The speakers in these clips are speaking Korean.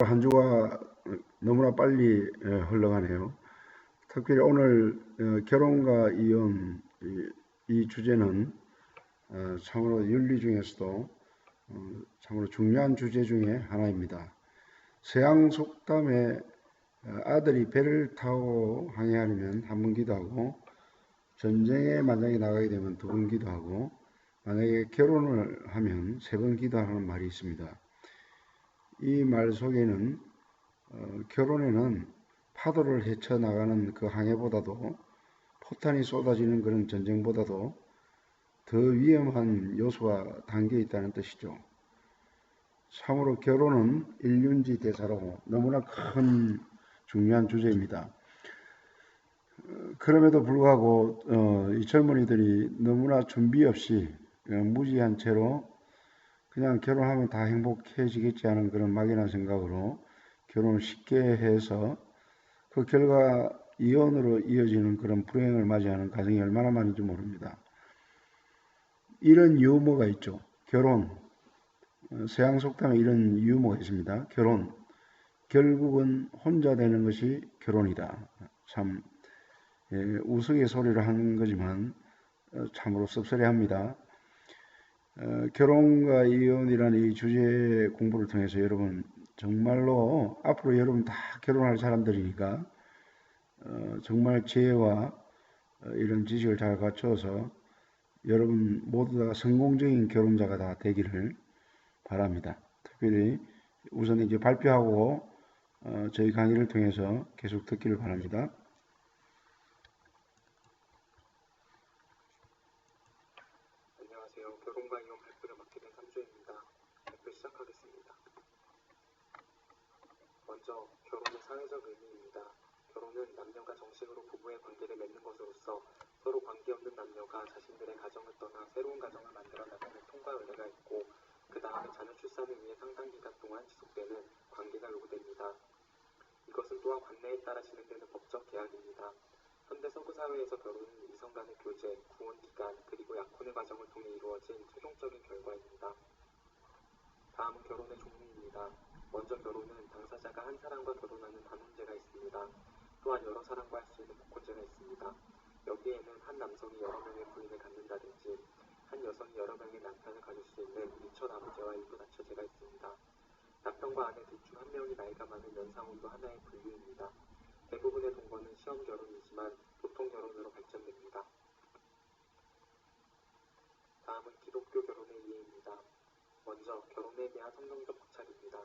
한 주가 너무나 빨리 흘러가네요. 특별히 오늘 결혼과 이혼 이 주제는 참으로 윤리 중에서도 참으로 중요한 주제 중에 하나입니다. 서양 속담에 아들이 배를 타고 항해하려면 한 번 기도하고 전쟁에 만약에 나가게 되면 두 번 기도하고 만약에 결혼을 하면 세 번 기도하는 말이 있습니다. 이 말 속에는 결혼에는 파도를 헤쳐나가는 그 항해보다도 포탄이 쏟아지는 그런 전쟁보다도 더 위험한 요소가 담겨 있다는 뜻이죠. 참으로 결혼은 일륜지 대사로 너무나 큰 중요한 주제입니다. 그럼에도 불구하고 이 젊은이들이 너무나 준비 없이 무지한 채로 그냥 결혼하면 다 행복해지겠지 하는 그런 막연한 생각으로 결혼을 쉽게 해서 그 결과 이혼으로 이어지는 그런 불행을 맞이하는 가정이 얼마나 많은지 모릅니다. 이런 유머가 있죠. 결혼. 서양 속담에 이런 유머가 있습니다. 결혼. 결국은 혼자 되는 것이 결혼이다. 참 우스갯소리를 하는 거지만 참으로 씁쓸해합니다. 결혼과 이혼이라는 이 주제 공부를 통해서 여러분 정말로 앞으로 여러분 다 결혼할 사람들이니까 정말 지혜와 이런 지식을 잘 갖춰서 여러분 모두 다 성공적인 결혼자가 다 되기를 바랍니다. 특별히 우선 이제 발표하고 저희 강의를 통해서 계속 듣기를 바랍니다. 안녕하세요. 결혼과 이혼 발표를 맡게 된 3주입니다. 발표 시작하겠습니다. 먼저 결혼의 사회적 의미입니다. 결혼은 남녀가 정식으로 부부의 관계를 맺는 것으로서 서로 관계없는 남녀가 자신들의 가정을 떠나 새로운 가정을 만들어 나가는 통과 의례가 있고 그 다음에 자녀 출산을 위해 상당 기간 동안 지속되는 관계가 요구됩니다. 이것은 또한 관례에 따라 진행되는 법적 계약입니다. 현대 서구 사회에서 결혼은 이성 간의 교제, 구원 기간, 그리고 약혼의 과정을 통해 이루어진 최종적인 결과입니다. 다음은 결혼의 종류입니다. 먼저 결혼은 당사자가 한 사람과 결혼하는 단혼제가 있습니다. 또한 여러 사람과 할 수 있는 복혼제가 있습니다. 여기에는 한 남성이 여러 명의 부인을 갖는다든지 한 여성이 여러 명의 남편을 가질 수 있는 일처나무제와 일부 다처제가 있습니다. 남편과 아내 둘 중 한 명이 나이가 많은 연상혼도 하나의 분류입니다. 대부분의 동거는 시험 결혼이지만 보통 결혼으로 발전됩니다. 다음은 기독교 결혼의 이해입니다. 먼저 결혼에 대한 성경적 박찰입니다.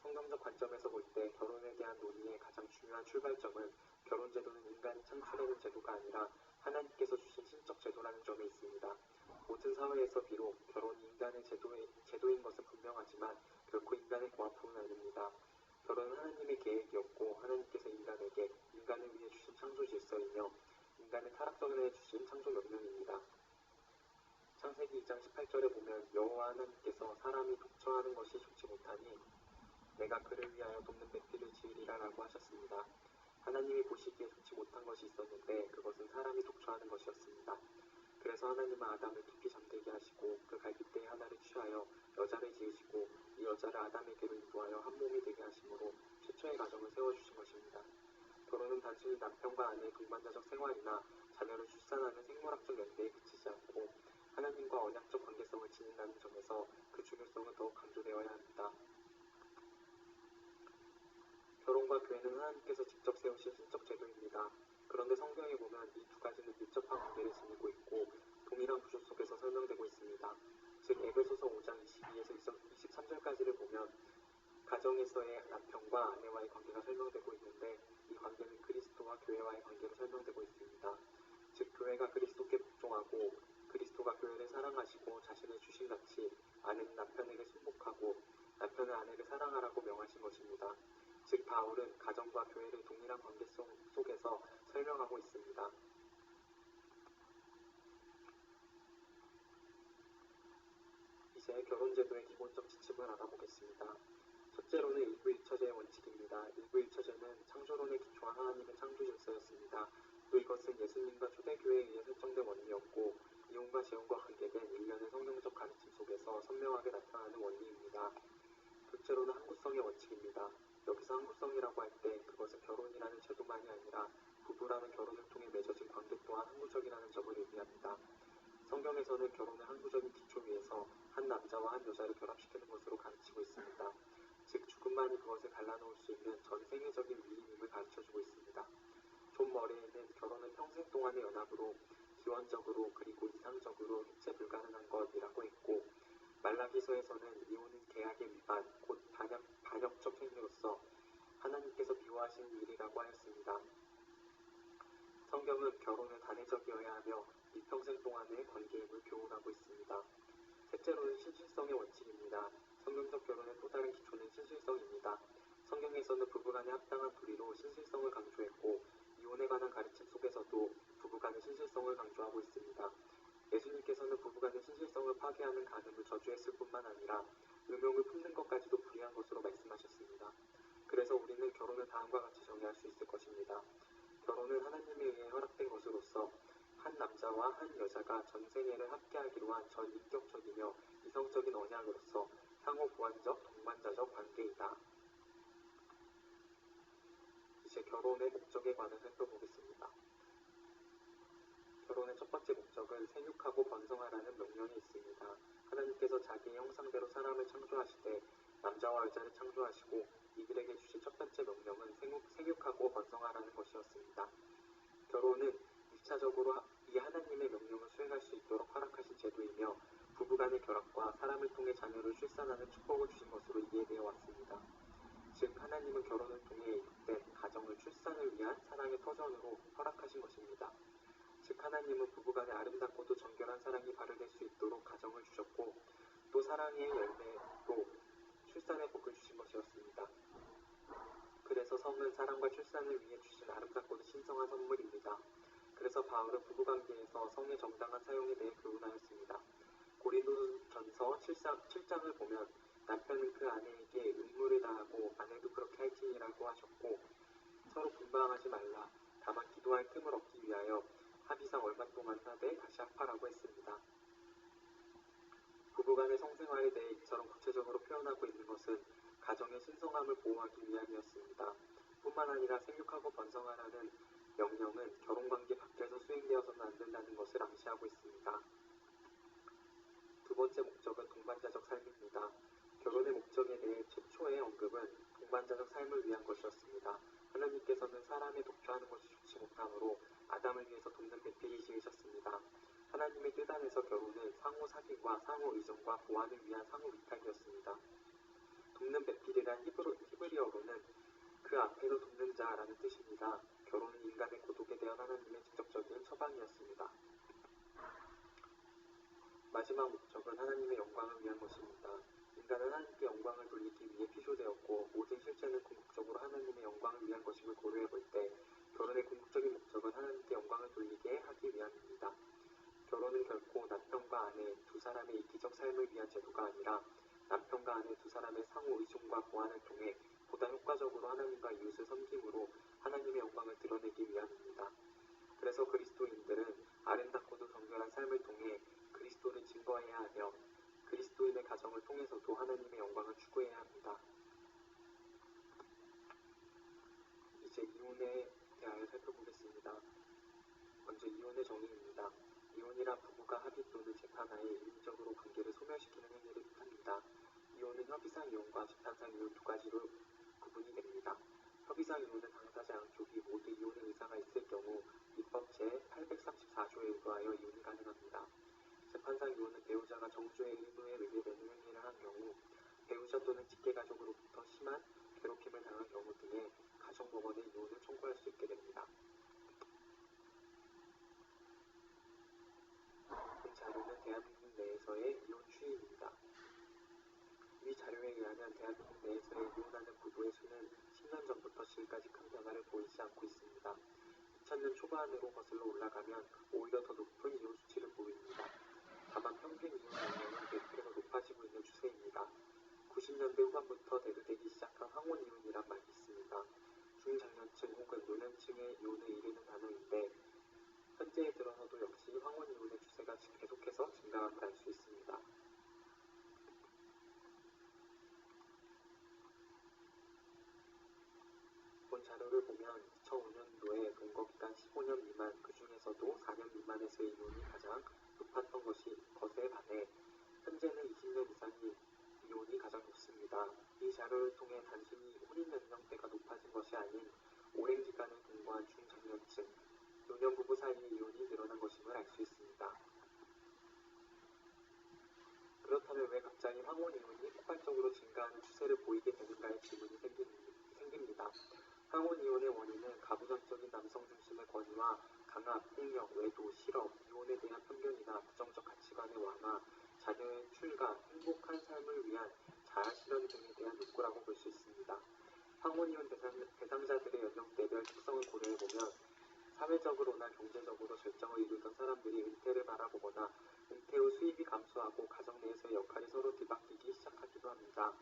성경적 관점에서 볼 때 결혼에 대한 논의의 가장 중요한 출발점은 결혼 제도는 인간이 창출해낸 제도가 아니라 하나님께서 주신 신적 제도라는 점에 있습니다. 모든 사회에서 비록 결혼이 인간의 제도인 것은 분명하지만 결코 인간의 고아품은 아닙니다. 결혼은 하나님의 계획이었고 하나님께서 인간을 위해 주신 창조 질서이며 인간을 타락전에 주신 창조 명령입니다. 창세기 2장 18절에 보면 여호와 하나님께서 사람이 독처하는 것이 좋지 못하니 내가 그를 위하여 돕는 뱃비를 지으리라 라고 하셨습니다. 하나님이 보시기에 좋지 못한 것이 있었는데 그것은 사람이 독처하는 것이었습니다. 그래서 하나님은 아담을 깊이 잠들게 하시고 그 갈빗대에 하나를 취하여 여자를 지으시고 이 여자를 아담에게로 인도하여 한 몸이 되게 하심으로 최초의 가정을 세워주신 것입니다. 결혼은 단순히 남편과 아내의 동반자적 생활이나 자녀를 출산하는 생물학적 연대에 그치지 않고 하나님과 언약적 관계성을 지닌다는 점에서 그 중요성은 더욱 강조되어야 합니다. 결혼과 교회는 하나님께서 직접 세우신 신적 제도입니다. 그런데 성경에 보면 이 두 가지는 밀접한 관계를 지니고 있고 동일한 구조 속에서 설명되고 있습니다. 즉 에베소서 5장 22에서 23절까지를 보면 가정에서의 남편과 아내와의 관계가 설명되고 있는데 이 관계는 그리스도와 교회와의 관계로 설명되고 있습니다. 즉 교회가 그리스도께 복종하고 그리스도가 교회를 사랑하시고 자신의 주신같이 아내는 남편에게 순복하고 남편은 아내를 사랑하라고 명하신 것입니다. 즉 바울은 가정과 교회를 동일한 관계 속에서 설명하고 있습니다. 이제 결혼제도의 기본적 지침을 알아보겠습니다. 첫째로는 일부일처제의 원칙입니다. 일부일처제는 창조론에 기초한 하나님의 창조 질서였습니다. 또 이것은 예수님과 초대교회에 의해 설정된 원리였고 이혼과 재혼과 관계된 일련의 성경적 가르침 속에서 선명하게 나타나는 원리입니다. 둘째로는 한국 신실성의 원칙입니다. 여기서 항구성이라고 할 때 그것은 결혼이라는 제도만이 아니라 부부라는 결혼을 통해 맺어진 관계 또한 항구적이라는 점을 의미합니다. 성경에서는 결혼을 항구적인 기초 위에서 한 남자와 한 여자를 결합시키는 것으로 가르치고 있습니다. 즉 죽음만이 그것을 갈라놓을 수 있는 전 세계적인 위임임을 가르쳐주고 있습니다. 존 머레이는 결혼은 평생 동안의 연합으로 기원적으로 그리고 이상적으로 해체 불가능한 것이라고 했고, 말라기서에서는 이혼은 계약의 위반, 곧 반역적 행위로서 하나님께서 미워하시는 일이라고 하였습니다. 성경은 결혼은 단회적이어야 하며 일평생 동안의 관계임을 교훈하고 있습니다. 셋째로는 신실성의 원칙입니다. 성경적 결혼의 또 다른 기초는 신실성입니다. 성경에서는 부부간의 합당한 도리로 신실성을 강조했고, 이혼에 관한 가르침 속에서도 부부간의 신실성을 강조하고 있습니다. 예수님께서는 부부간의 신실성을 파괴하는 간음을 저주했을 뿐만 아니라 음욕을 품는 것까지도 불의한 것으로 말씀하셨습니다. 그래서 우리는 결혼을 다음과 같이 정의할 수 있을 것입니다. 결혼은 하나님에 의해 허락된 것으로서 한 남자와 한 여자가 전생애를 함께하기로 한 전 인격적이며 이성적인 언약으로서 상호 보완적, 동반자적 관계이다. 이제 결혼의 목적에 관해 살펴보겠습니다. 결혼의 첫 번째 목적은 생육하고 번성하라는 명령이 있습니다. 하나님께서 자기의 형상대로 사람을 창조하시되 남자와 여자를 창조하시고 이들에게 주신 첫 번째 명령은 생육하고 번성하라는 것이었습니다. 결혼은 1차적으로 이 하나님의 명령을 수행할 수 있도록 허락하신 제도이며 부부간의 결합과 사람을 통해 자녀를 출산하는 축복을 주신 것으로 이해되어 왔습니다. 즉 하나님은 결혼을 통해 이룩된 가정을 출산을 위한 사랑의 터전으로 허락하신 것입니다. 즉 하나님은 부부간의 아름답고도 정결한 사랑이 발효될 수 있도록 가정을 주셨고, 또 사랑의 열매로 출산의 복을 주신 것이었습니다. 그래서 성은 사랑과 출산을 위해 주신 아름답고도 신성한 선물입니다. 그래서 바울은 부부관계에서 성의 정당한 사용에 대해 교훈하였습니다. 고린도전서 7장을 보면 남편은 그 아내에게 의무를 다하고 아내도 그렇게 할지니라고 하셨고, 서로 분방하지 말라. 다만 기도할 틈을 얻기 위하여 합의상 얼마 동안 하되 다시 합하라고 했습니다. 부부간의 성생활에 대해 이처럼 구체적으로 표현하고 있는 것은 가정의 신성함을 보호하기 위함이었습니다. 뿐만 아니라 생육하고 번성하라는 명령은 결혼관계 밖에서 수행되어서는 안 된다는 것을 암시하고 있습니다. 두 번째 목적은 동반자적 삶입니다. 결혼의 목적에 대해 최초의 언급은 동반자적 삶을 위한 것이었습니다. 하나님께서는 사람의 독居하는 것이 좋지 못하므로 아담을 위해서 돕는 배필이 지으셨습니다. 하나님의 뜻 안에서 결혼은 상호 사귑과 상호 의존과 보완을 위한 상호 위탁이었습니다. 돕는 배필이란 히브리어로는 그 앞에서 돕는 자라는 뜻입니다. 결혼은 인간의 고독에 대한 하나님의 직접적인 처방이었습니다. 마지막 목적은 하나님의 영광을 위한 것입니다. 인간은 하나님께 영광을 돌리기 위해 피조되었고, 모든 실체는 궁극적으로 하나님의 영광을 위한 것임을 고려해 볼 때 결혼의 궁극적인 목적은 하나님께 영광을 돌리게 하기 위함입니다. 결혼은 결코 남편과 아내 두 사람의 이기적 삶을 위한 제도가 아니라 남편과 아내 두 사람의 상호 의존과 보완을 통해 보다 효과적으로 하나님과 이웃을 섬김으로 하나님의 영광을 드러내기 위함입니다. 그래서 그리스도인들은 아름답고도 정결한 삶을 통해 그리스도를 증거해야 하며 그리스도인의 가정을 통해서도 하나님의 영광을 추구해야 합니다. 이제 이혼에 대하여 살펴보겠습니다. 먼저 이혼의 정의입니다. 이혼이란 부부가 합의 또는 재판하에 인위적으로 관계를 소멸시키는 행위를 뜻합니다. 이혼은 협의상 이혼과 재판상 이혼 두 가지로 구분이 됩니다. 협의상 이혼은 당사자 양쪽이 모두 이혼의 의사가 있을 경우 입법 제834조에 의거하여 이혼이 가능합니다. 재판상 이혼은 배우자가 정죄의 의무에 의해 매는 행위를 한 경우, 배우자 또는 직계가족으로부터 심한 괴롭힘을 당한 경우 등에 가정법원에 이혼을 청구할 수 있게 됩니다. 본 자료는 대한민국 내에서의 이혼 추이입니다. 이 자료에 의하면 대한민국 내에서의 이혼하는 부부의 수는 10년 전부터 지금까지 큰 변화를 보이지 않고 있습니다. 2000년 초반으로 거슬러 올라가면 오히려 더 높은 이혼 수치를 보입니다. 다만 평균 이혼 연령은 계속해서 높아지고 있는 추세입니다. 90년대 후반부터 대두되기 시작한 황혼이혼이란 말이 있습니다. 중장년층 혹은 노년층의 이혼을 이르는 단어인데, 현재에 들어서도 역시 황혼이혼의 추세가 계속해서 증가함을 알 수 있습니다. 자료를 보면 2005년도에 동거기간 15년 미만, 그 중에서도 4년 미만에서의 이혼이 가장 높았던 것에 반해 현재는 20년 이상이 이혼이 가장 높습니다. 이 자료를 통해 단순히 혼인 연령대가 높아진 것이 아닌 오랜 기간을 동거한 중장년층, 노년부부 사이의 이혼이 늘어난 것임을 알 수 있습니다. 그렇다면 왜 갑자기 황혼 이혼이 폭발적으로 증가하는 추세를 보이게 되는가의 질문이 생깁니다. 황혼 이혼의 원인은 가부장적인 남성 중심의 권위와 강압, 폭력, 외도, 실업, 이혼에 대한 편견이나 부정적 가치관의 완화, 자녀의 출가, 행복한 삶을 위한 자아 실현 등에 대한 욕구라고 볼 수 있습니다. 황혼 이혼 대상자들의 연령대별 특성을 고려해보면 사회적으로나 경제적으로 절정을 이루던 사람들이 은퇴를 바라보거나 은퇴 후 수입이 감소하고 가정 내에서의 역할이 서로 뒤바뀌기 시작하기도 합니다.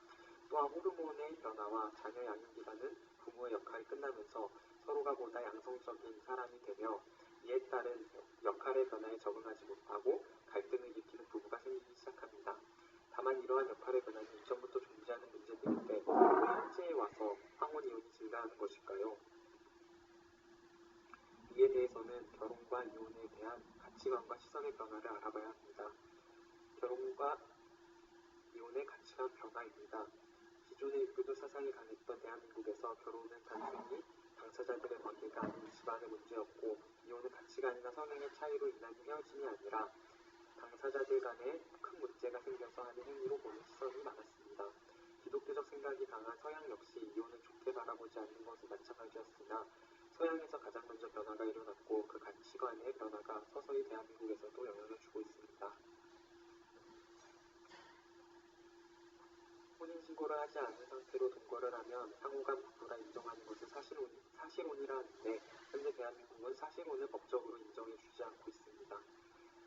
또한 호르몬의 변화와 자녀 양육 기간은 부모의 역할이 끝나면서 서로가 보다 양성적인 사람이 되며 이에 따른 역할의 변화에 적응하지 못하고 갈등을 일으키는 부부가 생기기 시작합니다. 다만 이러한 역할의 변화는 이전부터 존재하는 문제들인데 왜 현재에 와서 황혼 이혼이 증가하는 것일까요? 이에 대해서는 결혼과 이혼에 대한 가치관과 시선의 변화를 알아봐야 합니다. 결혼과 이혼의 가치관 변화입니다. 기존의 유교도 사상이 강했던 대한민국에서 결혼은 단순히 당사자들의 관계가 아닌 집안의 문제였고, 이혼은 가치관이나 성향의 차이로 인한 헤어짐이 아니라 당사자들 간에 큰 문제가 생겨서 하는 행위로 보는 시선이 많았습니다. 기독교적 생각이 강한 서양 역시 이혼을 좋게 바라보지 않는 것은 마찬가지였으나 서양에서 가장 먼저 변화가 일어났고 그 가치관의 변화가 서서히 대한민국에서도 영향을 주고 있습니다. 혼인신고를 하지 않은 상태로 동거를 하면 상호간 부부라 인정하는 것을 사실혼이라 하는데 현재 대한민국은 사실혼을 법적으로 인정해주지 않고 있습니다.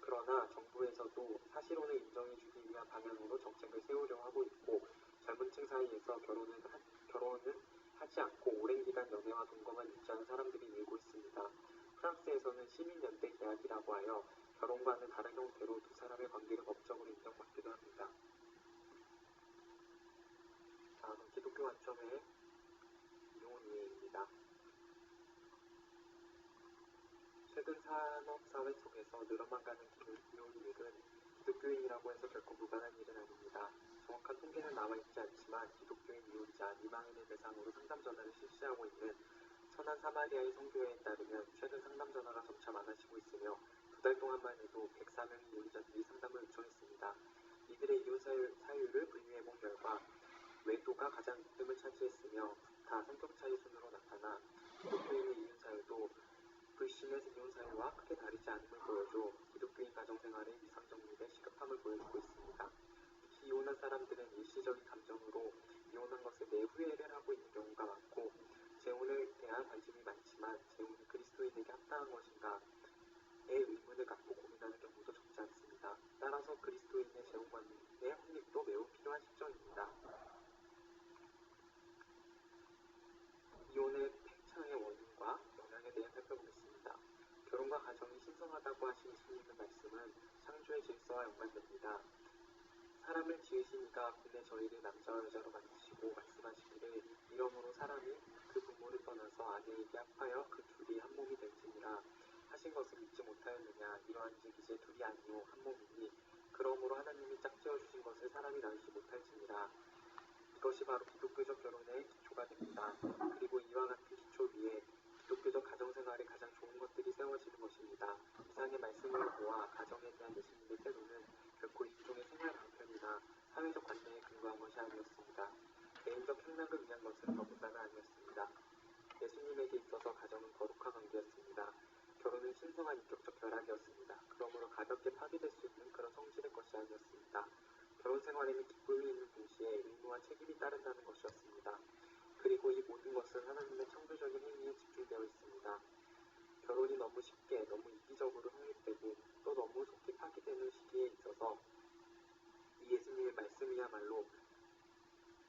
그러나 정부에서도 사실혼을 인정해주기 위한 방향으로 정책을 세우려 하고 있고 젊은 층 사이에서 결혼은 하지 않고 오랜 기간 연애와 동거만 유지하는 사람들이 늘고 있습니다. 프랑스에서는 시민연대 계약이라고 하여 결혼과는 다른 형태로 두 사람의 관계를 법적으로 인정받기도 합니다. 다음은 기독교 관점의 이혼 이해입니다. 최근 산업사회 속에서 늘어만 가는 이혼 이익은 기독교인이라고 해서 결코 무관한 일은 아닙니다. 정확한 통계는 나와있지 않지만 기독교인 이혼자 2만인을 대상으로 상담 전화를 실시하고 있는 선한 사마리아의 선교회에 따르면 최근 상담 전화가 점차 많아지고 있으며 2달 동안만 해도 104명의 이혼자들이 상담을 요청했습니다. 이들의 이혼 사유를 분류해본 결과 외도가 가장 윗등을 차지했으며 부타, 성격 차이 순으로 나타나 기독교인의 이혼 사유도 불신의 이혼 사유와 크게 다르지 않음을 보여줘 기독교인 가정생활의 이상정립에 시급함을 보여주고 있습니다. 특히 이혼한 사람들은 일시적인 감정으로 이혼한 것에 대해 후회를 하고 있는 경우가 많고 재혼에 대한 관심이 많지만 재혼이 그리스도인에게 합당한 것인가에 의문을 갖고 고민하는 경우도 적지 않습니다. 따라서 그리스도인의 재혼관의 확립도 매우 필요한 시점입니다. 이혼의 팽창의 원인과 영향에 대해 살펴보겠습니다. 결혼과 가정이 신성하다고 하신 예수님의 말씀은 창조의 질서와 연관됩니다. 사람을 지으신 이가 본래 저희를 남자와 여자로 만드시고 말씀하시기를 이러므로 사람이 그 부모를 떠나서 아내에게 합하여 그 둘이 한 몸이 될지니라 하신 것을 믿지 못하였느냐. 이러한즉 이제 둘이 아니요 한 몸이니 그러므로 하나님이 짝지어 주신 것을 사람이 나누지 못할지니라. 이것이 바로 기독교적 결혼의 기초가 됩니다. 그리고 이와 같은 기초 위에 기독교적 가정생활에 가장 좋은 것들이 세워지는 것입니다. 이상의 말씀을 보아 가정에 대한 예수님의 태도는 결코 일종의 생활 방편이나 사회적 관례에 근거한 것이 아니었습니다. 개인적 행락을 위한 것은 더군다나 아니었습니다. 예수님에게 있어서 가정은 거룩한 관계였습니다. 결혼은 신성한 인격적 결합이었습니다. 그러므로 가볍게 파괴될 수 있는 그런 성질의 것이 아니었습니다. 결혼 생활에는 기쁨이 있는 동시에 의무와 책임이 따른다는 것이었습니다. 그리고 이 모든 것은 하나님의 창조적인 행위에 집중되어 있습니다. 결혼이 너무 쉽게, 너무 이기적으로 성립되고 또 너무 속히 파기되는 시기에 있어서 이 예수님의 말씀이야말로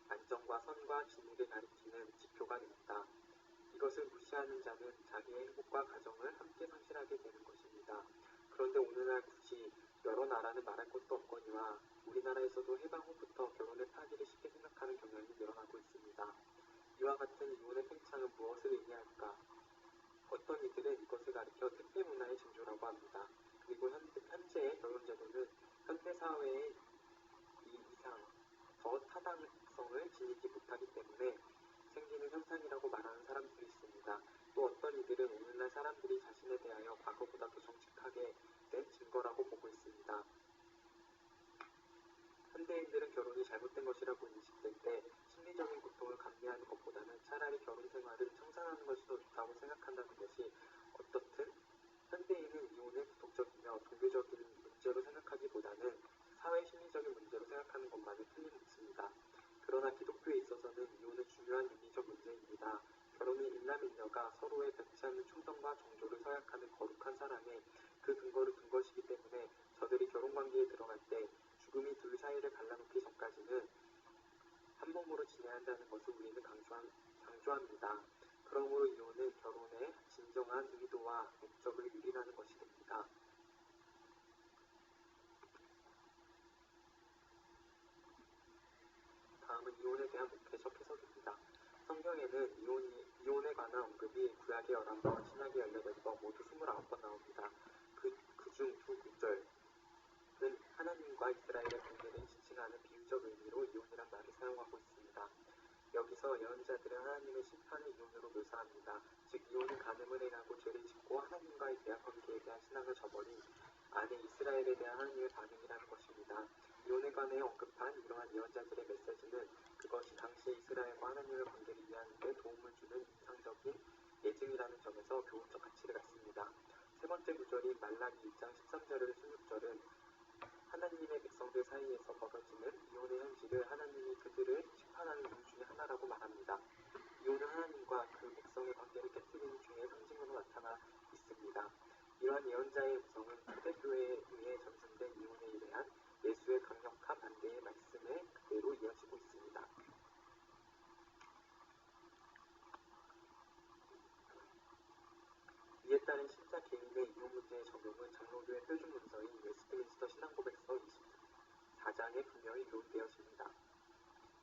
안정과 선과 진리를 가리키는 지표가 됩니다. 이것을 무시하는 자는 자기의 행복과 가정을 함께 상실하게 되는 것입니다. 그런데 오늘날 굳이 여러 나라는 말할 것도 없거니와 우리나라에서도 해방 후부터 결혼의 파기를 쉽게 생각하는 경향이 늘어나고 있습니다. 이와 같은 이혼의 팽창은 무엇을 의미할까? 어떤 이들은 이것을 가리켜 택배 문화의 징조라고 합니다. 그리고 현재의 결혼제도는 현대사회의 이 이상 더 타당성을 지니지 못하기 때문에 생기는 현상이라고 말하는 사람들이 있습니다. 또 어떤 이들은 오늘날 사람들이 자신에 대하여 과거보다 더 정직하게 된 증거라고 보고 있습니다. 현대인들은 결혼이 잘못된 것이라고 인식될 때 심리적인 고통을 감내하는 것보다는 차라리 결혼 생활을 청산하는 것이 더 좋다고 생각한다는 것이 어떻든 현대인은 이혼을 도덕적이며 종교적인 문제로 생각하기보다는 사회 심리적인 문제로 생각하는 것만은 틀림없습니다. 그러나 기독교에 있어서는 이혼은 중요한 윤리적 문제입니다. 결혼은 일남일녀가 서로의 변치 않는 충성과 정조를 서약하는 거룩한 사랑에 그 근거를 둔 것이기 때문에 저들이 결혼관계에 들어갈 때 죽음이 둘 사이를 갈라놓기 전까지는 한 몸으로 지내야 한다는 것을 우리는 강조합니다. 그러므로 이혼은 결혼의 진정한 의도와 목적을 유린하는 것이 됩니다. 다음은 이혼에 대한 목회적 해석입니다. 성경에는 이혼에 관한 언급이 구약의 11번, 신약의 18번, 모두 29번 나옵니다. 그중 두 구절은 하나님과 이스라엘의 관계를 지칭하는 비유적 의미로 이혼이란 말을 사용하고 있습니다. 여기서 예언자들은 하나님의 심판을 이혼으로 묘사합니다. 즉 이혼은 간음을 행하고 죄를 짓고 하나님과의 계약 관계에 대한 신앙을 저버린 아내 이스라엘에 대한 하나님의 반응이라는 것입니다. 이혼에 관해 언급한 이러한 예언자들의 메시지는 그것이 당시 이스라엘과 하나님의 관계를 이해하는 데 도움을 주는 인상적인 예증이라는 점에서 교훈적 가치를 갖습니다. 세 번째 구절인 말라기 2장 13절에서 16절은 하나님의 백성들 사이에서 벌어지는 이혼의 현실을 하나님이 그들을 심판하는 이유 중에 하나라고 말합니다. 이혼은 하나님과 그 백성의 관계를 깨뜨리는 중의 상징으로 나타나 있습니다. 이러한 예언자의 음성은 초대교회에 의해 전승된 이혼에 대한 예수의 강력한 반대의 말씀에 그대로 이어지고 있습니다. 이에 따른 신자 개인의 이혼 문제의 적용은 장로교의 표준 문서인 웨스트민스터 신앙고백서 24장에 분명히 교훈되었습니다.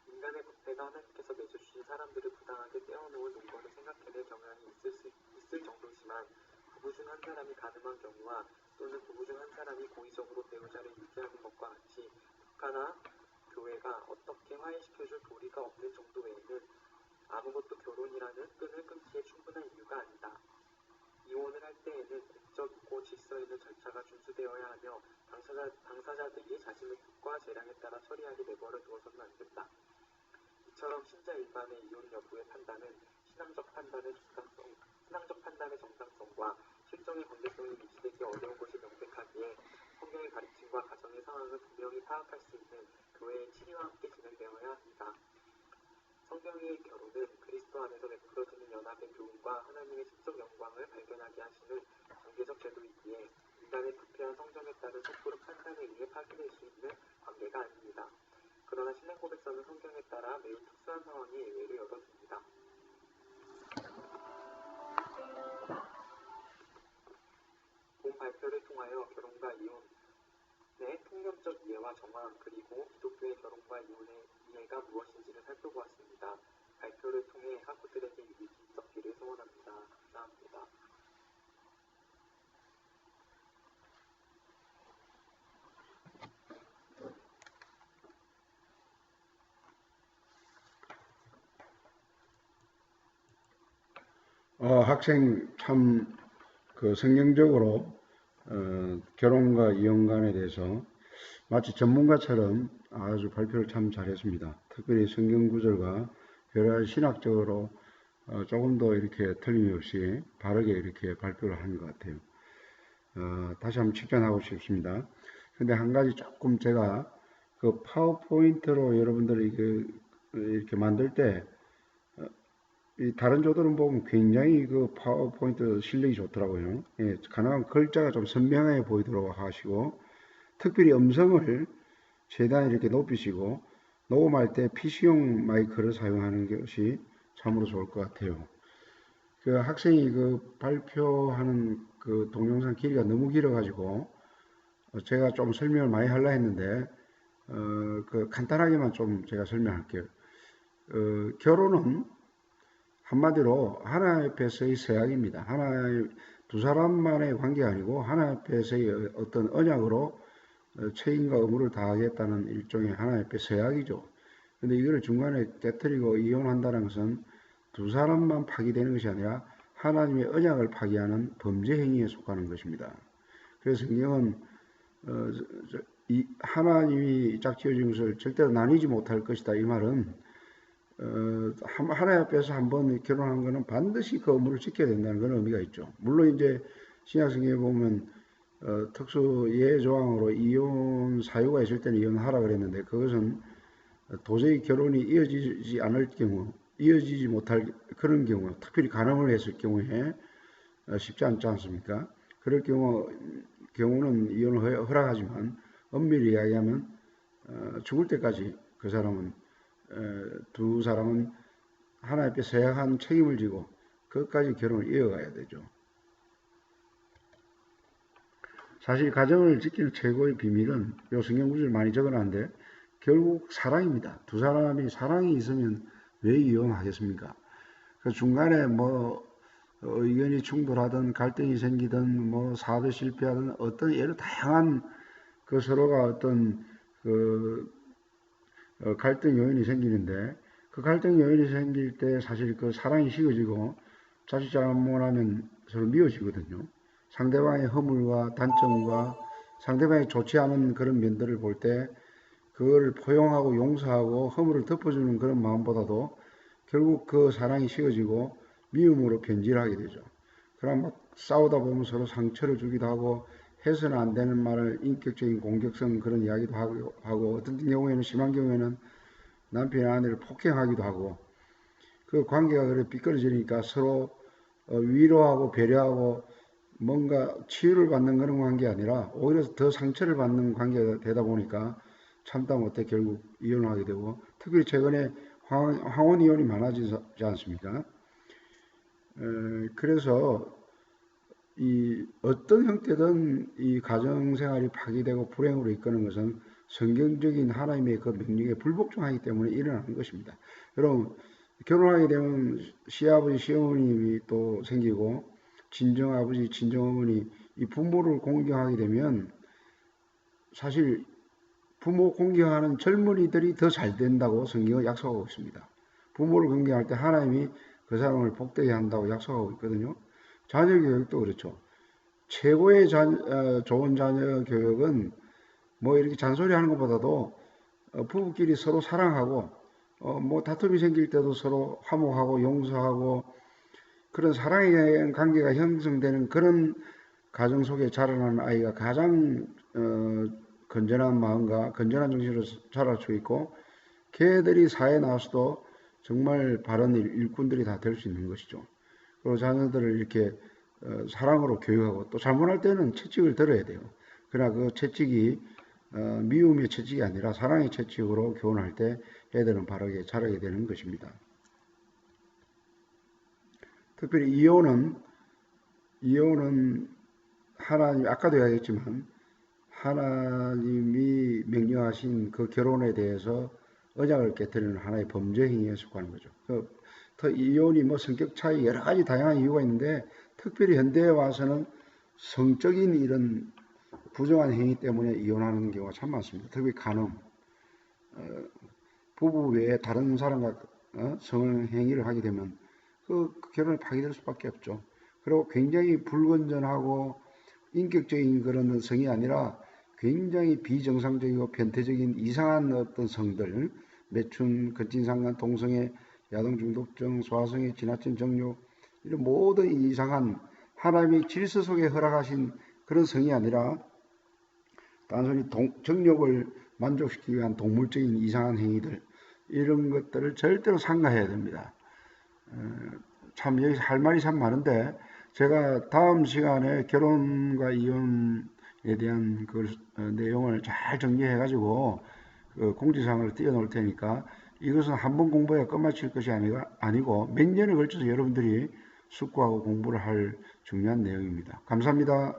인간의 부패가 하나님께서 맺어주신 사람들을 부당하게 떼어놓은 노건을 생각해낼 경향이 있을 정도지만 부부 중 한 사람이 가늠한 경우와 또는 부부 중 한 사람이 고의적으로 배우자를 유기하는 것과 같이 국가나 교회가 어떻게 화해시켜줄 도리가 없는 정도 외에는 아무것도 결혼이라는 끈을 끊기에 충분한 이유가 아니다. 이혼을 할 때에는 공적이고 질서 있는 절차가 준수되어야 하며 당사자들이 자신의 뜻과 재량에 따라 처리하게 내버려 두어서는 안 된다. 이처럼 신자 일반의 이혼 여부의 판단은 신앙적 판단의 정당성과 실정의 관계성이 유지되기 어려운 것이 명백하기에 성경의 가르침과 가정의 상황을 분명히 파악할 수 있는 교회의 치리와 함께 진행되어야 합니다. 성경의 결혼은 그리스도 안에서 베풀어지는 연합의 교훈과 하나님의 지적 영광을 발견하게 하시는 관계적 제도이기에 인간의 부패한 성경에 따른 섣부른 판단에 의해 파괴될 수 있는 관계가 아닙니다. 그러나 신앙 고백서는 성경에 따라 매우 특수한 상황에 예외를 열어줍니다. 본 발표를 통하여 결혼과 이혼의 통념적 이해와 정황 그리고 기독교의 결혼과 이혼의 이해가 무엇인지를 살펴보았습니다. 발표를 통해 학우들에게 유익이 있었기를 소원합니다. 감사합니다. 학생 참 그 성경적으로 결혼과 이혼관에 대해서 마치 전문가처럼 아주 발표를 참 잘했습니다. 특별히 성경 구절과 여러 가지 신학적으로 조금 더 이렇게 틀림없이 바르게 이렇게 발표를 한 것 같아요. 다시 한번 칭찬하고 싶습니다. 근데 한 가지 조금 제가 그 파워포인트로 여러분들이 이렇게 만들 때 이 다른 조들은 보면 굉장히 그 파워포인트 실력이 좋더라고요. 예, 가능한 글자가 좀 선명하게 보이도록 하시고, 특별히 음성을 최대한 이렇게 높이시고, 녹음할 때 PC용 마이크를 사용하는 것이 참으로 좋을 것 같아요. 그 학생이 그 발표하는 그 동영상 길이가 너무 길어가지고, 제가 좀 설명을 많이 하려 했는데, 그 간단하게만 좀 제가 설명할게요. 결혼은 한마디로 하나님 앞에서의 서약입니다. 두 사람만의 관계가 아니고 하나님 앞에서의 어떤 언약으로 책임과 의무를 다하겠다는 일종의 하나님 앞에 서약이죠. 근데 이거를 중간에 깨뜨리고 이혼한다는 것은 두 사람만 파기되는 것이 아니라 하나님의 언약을 파기하는 범죄 행위에 속하는 것입니다. 그래서 성경은 하나님이 짝지어진 것을 절대로 나뉘지 못할 것이다. 이 말은 하나님 앞에서 한번 결혼한 것은 반드시 그 의무를 지켜야 된다는 그런 의미가 있죠. 물론 이제 신약성경에 보면 특수 예외 조항으로 이혼 사유가 있을 때는 이혼하라 그랬는데 그것은 도저히 결혼이 이어지지 않을 경우, 이어지지 못할 그런 경우, 특별히 간음을 했을 경우에 쉽지 않지 않습니까? 그럴 경우는 이혼을 허락하지만 엄밀히 이야기하면 죽을 때까지 그 사람은 두 사람은 하나님 앞에 서약한 책임을 지고 그것까지 결혼을 이어가야 되죠. 사실 가정을 지키는 최고의 비밀은 요 성경 구절 많이 적어놨는데 결국 사랑입니다. 두 사람이 사랑이 있으면 왜 이혼하겠습니까? 그 중간에 뭐 의견이 충돌하든 갈등이 생기든 뭐 사업에 실패하든 어떤 여러 다양한 그 서로가 어떤 그 갈등 요인이 생기는데 그 갈등 요인이 생길 때 사실 그 사랑이 식어지고 자칫 잘못하면 서로 미워지거든요. 상대방의 허물과 단점과 상대방이 좋지 않은 그런 면들을 볼 때 그거를 포용하고 용서하고 허물을 덮어주는 그런 마음보다도 결국 그 사랑이 식어지고 미움으로 변질하게 되죠. 그럼 막 싸우다 보면 서로 상처를 주기도 하고 해서는 안 되는 말을 인격적인 공격성 그런 이야기도 하고 어떤 경우에는 심한 경우에는 남편이 아내를 폭행하기도 하고 그 관계가 그래 삐뚤어지니까 서로 위로하고 배려하고 뭔가 치유를 받는 그런 관계가 아니라 오히려 더 상처를 받는 관계가 되다 보니까 참다 못해 결국 이혼을 하게 되고 특히 최근에 황혼 이혼이 많아지지 않습니까? 그래서 이 어떤 형태든 이 가정생활이 파괴되고 불행으로 이끄는 것은 성경적인 하나님의 그 명령에 불복종하기 때문에 일어나는 것입니다. 여러분 결혼하게 되면 시아버지 시어머님이 또 생기고 친정아버지 친정어머니 이 부모를 공경하게 되면 사실 부모 공경하는 젊은이들이 더 잘 된다고 성경은 약속하고 있습니다. 부모를 공경할 때 하나님이 그 사람을 복되게 한다고 약속하고 있거든요. 자녀 교육도 그렇죠. 최고의 좋은 자녀 교육은 뭐 이렇게 잔소리 하는 것보다도 부부끼리 서로 사랑하고 뭐 다툼이 생길 때도 서로 화목하고 용서하고 그런 사랑의 관계가 형성되는 그런 가정 속에 자라나는 아이가 가장 건전한 마음과 건전한 정신으로 자랄 수 있고 걔들이 사회에 나와서도 정말 바른 일꾼들이 다 될 수 있는 것이죠. 그리고 자녀들을 이렇게 사랑으로 교육하고 또 잘못할 때는 채찍을 들어야 돼요. 그러나 그 채찍이 미움의 채찍이 아니라 사랑의 채찍으로 교훈할 때 애들은 바르게 자라게 되는 것입니다. 특별히 이혼은 하나님 아까도 이야기했지만 하나님이 명령하신 그 결혼에 대해서 언약을 깨뜨리는 하나의 범죄 행위에 속하는 거죠. 이혼이 뭐 성격 차이 여러 가지 다양한 이유가 있는데 특별히 현대에 와서는 성적인 이런 부정한 행위 때문에 이혼하는 경우가 참 많습니다. 특히 간음, 부부 외에 다른 사람과 성행위를 하게 되면 그 결혼이 파기될 수밖에 없죠. 그리고 굉장히 불건전하고 인격적인 그런 성이 아니라 굉장히 비정상적이고 변태적인 이상한 어떤 성들, 매춘, 건진상간, 동성애, 야동중독증, 소아성애, 지나친 정욕 이런 모든 이상한 하나님의 질서 속에 허락하신 그런 성이 아니라 단순히 정욕을 만족시키기 위한 동물적인 이상한 행위들 이런 것들을 절대로 삼가해야 됩니다. 참 여기서 할 말이 참 많은데 제가 다음 시간에 결혼과 이혼에 대한 그 내용을 잘 정리해 가지고 그 공지사항을 띄워놓을 테니까 이것은 한 번 공부해 끝마칠 것이 아니고 몇 년에 걸쳐서 여러분들이 숙고하고 공부를 할 중요한 내용입니다. 감사합니다.